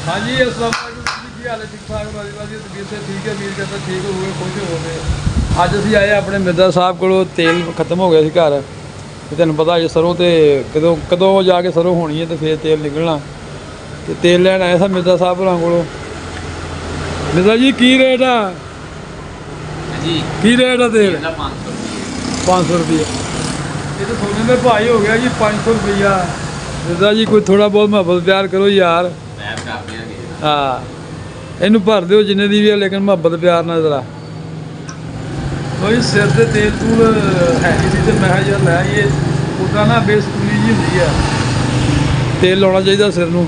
हाँ जी अस्सलाम वालेकुम की हाल है ठीक ठाक वाली तबीयत से ठीक है वीर कहता ठीक हो गए खुश हो गए अज असीं आए अपने मिर्जा साहब को तेल खत्म हो गया सी घर ते तैनूं पता अज सरों ते कदों जाके सरों होनी है तो फिर तेल निकलना ते तेल लैन आए सा मिर्जा साहब होरां कोलों। मिर्जा जी की रेट आ जी की रेट आ तेल 500 रुपये ये तो सोने में भाई हो गया जी 500 रुपया। मिर्जा जी कोई थोड़ा बहुत मुहब्बत प्यार करो यार। हाँ इनू भर दो जिन्ने दी भी है लेकिन मुहब्बत प्यार ना जरा कोई सिर से तेल तूल है नहीं सी तो मैं यार लै ये उदा ना बेसकूनी जी होंगी है तेल लाना चाहिए सिर नूं।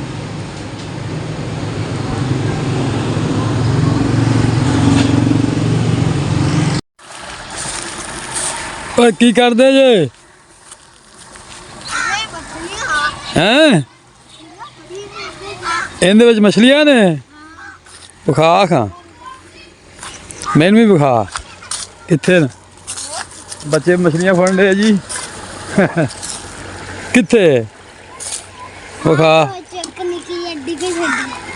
की करदे जे हैं इहदे विच मछलियां ने विखा खां मैनू भी विखा कित्थे न बच्चे मछलियां फड़न डे जी कित्थे विखा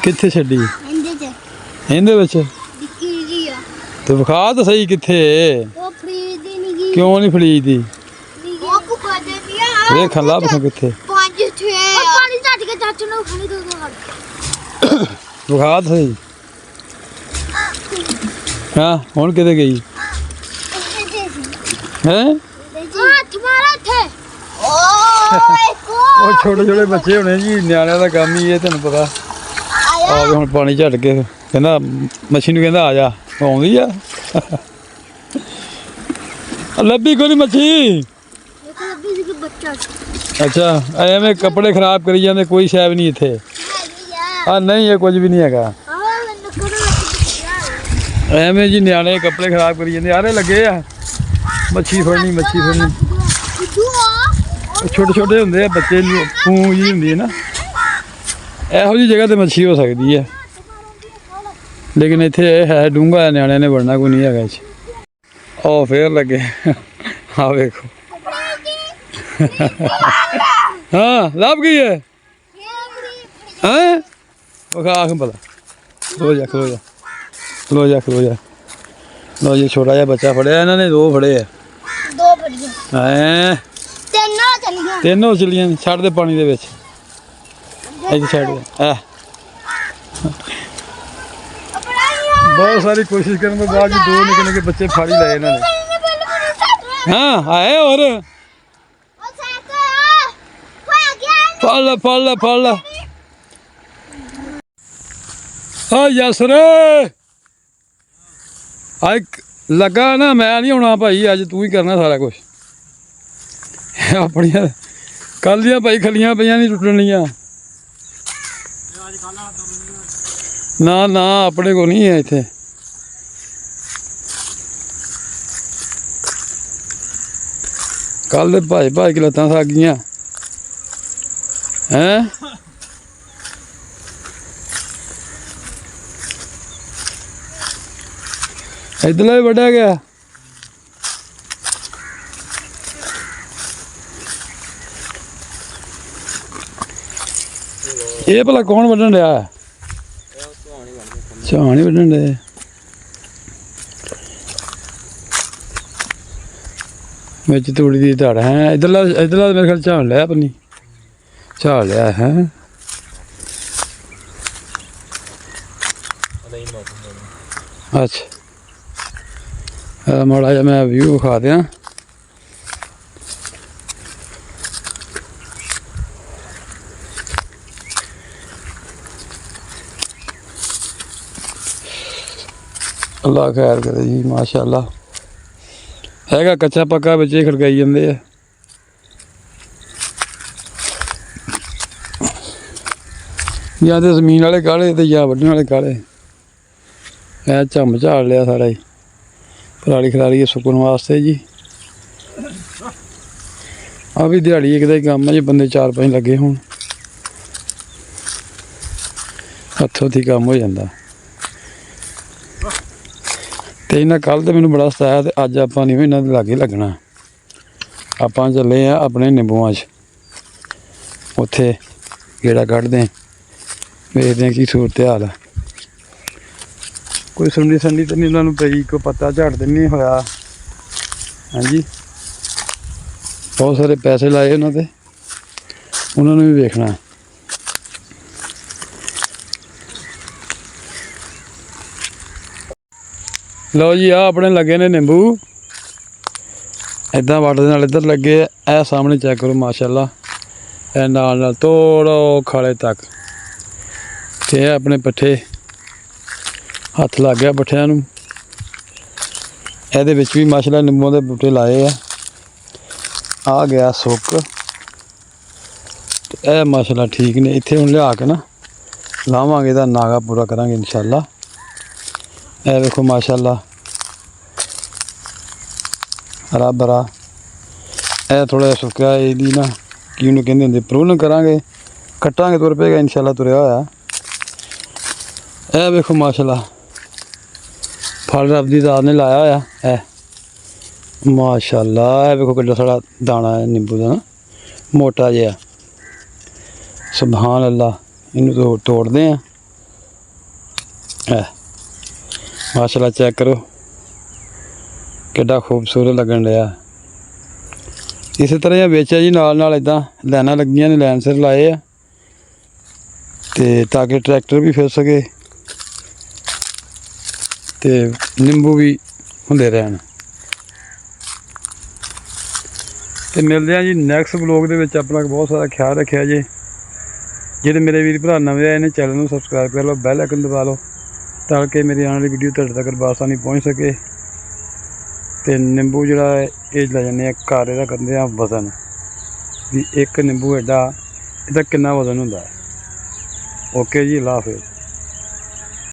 कित्थे छड्डी इहदे विच ते विखा तो सही कित्थे क्यों नहीं फड़ीदी वेख ला बखा कित्थे विखा तो सही। हाँ हुण किते गई हैं छोटे छोटे बच्चे होने जी न्याणिਆਂ ਦਾ ਕੰਮ ही है तेन पता आ गए हुण पानी झट के कहंदा मच्छी नूं कहंदा आ जा आउंदी आ लब्भी कोई मच्छी अच्छा एवें कपड़े खराब करी जाते कोई शैब नहीं इत्थे हाँ नहीं है कुछ भी नहीं है एवें जी न्याणे कपड़े खराब करी जाते यारे लगे आ मच्छी फड़नी छोटे छोटे होंगे बच्चे पूं जी होंगी है ना ਇਹੋ जी जगह तो मच्छी हो सकती है लेकिन इत्थे है डूंगा न्याणे ने बनना कोई नहीं है ओ फिर लगे हाँ वेखो हाँ लभ गई है हैं विखा पता खलो जा खलो जा खलो जा खलो जा लो जी छोटा जहा बच्चा फड़िया इन्होंने दो फड़े है तीनों चलिया छड़ दे पानी दे छड़ दे बहुत सारी कोशिश करने के बाद दो निके निके बच्चे फाड़ ही लाए इन्होंने। हाँ आए और फल हाँ यसर अज लगा ना मैं नहीं होना भाई अज तू ही करना सारा कुछ अपनिया कल दियां भाई खलियां पईयां नहीं टुटनियां ना ना अपने को नहीं है इत्थे कल भाई की लत्तां सक गईयां हैं इधरला भी वड्ढा गया ये भला कौन वड्ढन डया झाण ही वड्ढन डे बिच तूड़ी दी धड़ है इधरला मेरे ख्याल झाड़ लिया अपनी झाड़ लिया है अच्छा माड़ा जा मैं व्यू विखा दियां अल्लाह खैर करे जी माशाअल्लाह हैगा कच्चा पक्का बच्चे खड़काई जाते हैं या तो जमीन वाले काले तो या वड्ढण वाले काले है झम झाड़ लिया सारा ही पराली खराली सुकन वास्ते जी आ भी दिहाड़ी एक ही काम है जी बंदे 4-5 लगे होण हथों हथी काम हो जाता तो इन्हें कल तो मैंने बड़ा सताया तो अज आप नहीं इन्हों के लागे लगना आप चले अपने निंबुआ उत्थे गेड़ा कढ़ते ਵੇਖਦੇ ਹਾਂ ਕੀ ਸੂਰਤ ਹਾਲ ਹੈ। ਕੋਈ ਸੁਣਨੀ ਸੰਨੀ ਤਾਂ ਨਹੀਂ ਉਹਨਾਂ ਨੂੰ ਪਈ, ਕੋਈ ਪੱਤਾ ਝਾੜ ਤੇ ਨਹੀਂ ਹੋਇਆ। ਹਾਂਜੀ, ਬਹੁਤ ਸਾਰੇ ਪੈਸੇ ਲਾਏ ਉਹਨਾਂ ਤੇ, ਉਹਨਾਂ ਨੂੰ ਵੀ ਵੇਖਣਾ। ਲਓ ਜੀ, ਆ ਆਪਣੇ ਲੱਗੇ ਨੇ ਨਿੰਬੂ, ਇੱਦਾਂ ਵੱਟ ਦੇ ਨਾਲ ਇੱਧਰ ਲੱਗੇ। ਇਹ ਸਾਹਮਣੇ ਚੈੱਕ ਕਰੋ, ਮਾਸ਼ਾਅੱਲਾ। ਇਹ ਨਾਲ ਨਾਲ ਤੋੜੋ ਖਾਲੇ ਤੱਕ। ਤੇ ਇਹ ਆਪਣੇ ਪੱਠੇ, ਹੱਥ ਲੱਗ ਗਿਆ ਪੱਠਿਆਂ ਨੂੰ। ਇਹਦੇ ਵਿੱਚ ਵੀ ਮਾਸ਼ਾਅੱਲਾ ਨਿੰਬੂਆਂ ਦੇ ਬੂਟੇ ਲਾਏ ਆ ਗਿਆ ਸੁੱਕ। ਤੇ ਇਹ ਮਾਸ਼ਾਅੱਲਾ ਠੀਕ ਨੇ। ਇੱਥੇ ਹੁਣ ਲਿਆ ਕੇ ਨਾ ਲਾਵਾਂਗੇ, ਇਹਦਾ ਨਾਗਾ ਪੂਰਾ ਕਰਾਂਗੇ ਇਨਸ਼ਾਅੱਲਾ। ਇਹ ਵੇਖੋ ਮਾਸ਼ਾਅੱਲਾ, ਹਰਾ ਭਰਾ। ਇਹ ਥੋੜ੍ਹਾ ਜਿਹਾ ਸੁੱਕਿਆ, ਇਹਦੀ ਨਾ ਕੀ ਉਹਨੂੰ ਕਹਿੰਦੇ ਹੁੰਦੇ, ਪ੍ਰੂਨ ਕਰਾਂਗੇ, ਕੱਟਾਂਗੇ, ਤੁਰ ਪਏਗਾ ਇਨਸ਼ਾਅੱਲਾ। ਤੁਰਿਆ ਹੋਇਆ ਇਹ ਵੇਖੋ ਮਾਸ਼ਾਅੱਲਾ, ਫਲ ਰੱਬ ਦੀ ਦਾਤ ਨੇ ਲਾਇਆ ਹੋਇਆ। ਇਹ ਮਾਸ਼ਾਅੱਲਾ, ਇਹ ਵੇਖੋ ਕਿੱਡਾ ਸਾਡਾ ਦਾਣਾ ਹੈ ਨਿੰਬੂ ਦਾ ਨਾ, ਮੋਟਾ ਜਿਹਾ। ਸੁਭਾਨ ਅੱਲਾ। ਇਹਨੂੰ ਤੋੜਦੇ ਹਾਂ। ਮਾਸ਼ਾਅੱਲਾ ਚੈੱਕ ਕਰੋ ਕਿੱਡਾ ਖੂਬਸੂਰਤ ਲੱਗਣ ਡਿਆ। ਇਸੇ ਤਰ੍ਹਾਂ ਵੇਚਿਆ ਜੀ, ਨਾਲ ਨਾਲ ਇੱਦਾਂ ਲਾਈਨਾਂ ਲੱਗੀਆਂ ਨੇ, ਲਾਈਨ ਸਿਰ ਲਾਏ ਆ, ਤੇ ਤਾਂ ਕਿ ਟਰੈਕਟਰ ਵੀ ਫਿਰ ਸਕੇ ਤੇ ਨਿੰਬੂ ਵੀ ਹੁੰਦੇ ਰਹਿਣ। ਤੇ ਮਿਲਦੇ ਆ ਜੀ ਨੈਕਸਟ ਵਲੋਗ ਦੇ ਵਿੱਚ। ਆਪਣਾ ਬਹੁਤ ਸਾਰਾ ਖਿਆਲ ਰੱਖਿਆ ਜੇ। ਜਿਹੜੇ ਮੇਰੇ ਵੀਰ ਭਰਾ ਨਵੇਂ ਆਏ ਨੇ, ਚੈਨਲ ਨੂੰ ਸਬਸਕ੍ਰਾਈਬ ਕਰ ਲਓ, ਬੈਲ ਆਈਕਨ ਦਬਾ ਲਓ, ਤਾਂ ਕਿ ਮੇਰੀ ਆਉਣ ਵਾਲੀ ਵੀਡੀਓ ਤੁਹਾਡੇ ਤੱਕ ਬਾਸਾਨੀ ਪਹੁੰਚ ਸਕੇ। ਤੇ ਨਿੰਬੂ ਜਿਹੜਾ ਹੈ ਇਹ ਲੈ ਜਾਂਦੇ ਆ ਘਰ, ਇਹਦਾ ਕਰਦੇ ਆ ਵਜ਼ਨ, ਵੀ ਇੱਕ ਨਿੰਬੂ ਐਡਾ, ਇਹਦਾ ਕਿੰਨਾ ਵਜ਼ਨ ਹੁੰਦਾ ਹੈ। ਓਕੇ ਜੀ, ਅੱਲਾ ਹਾਫਿਜ਼।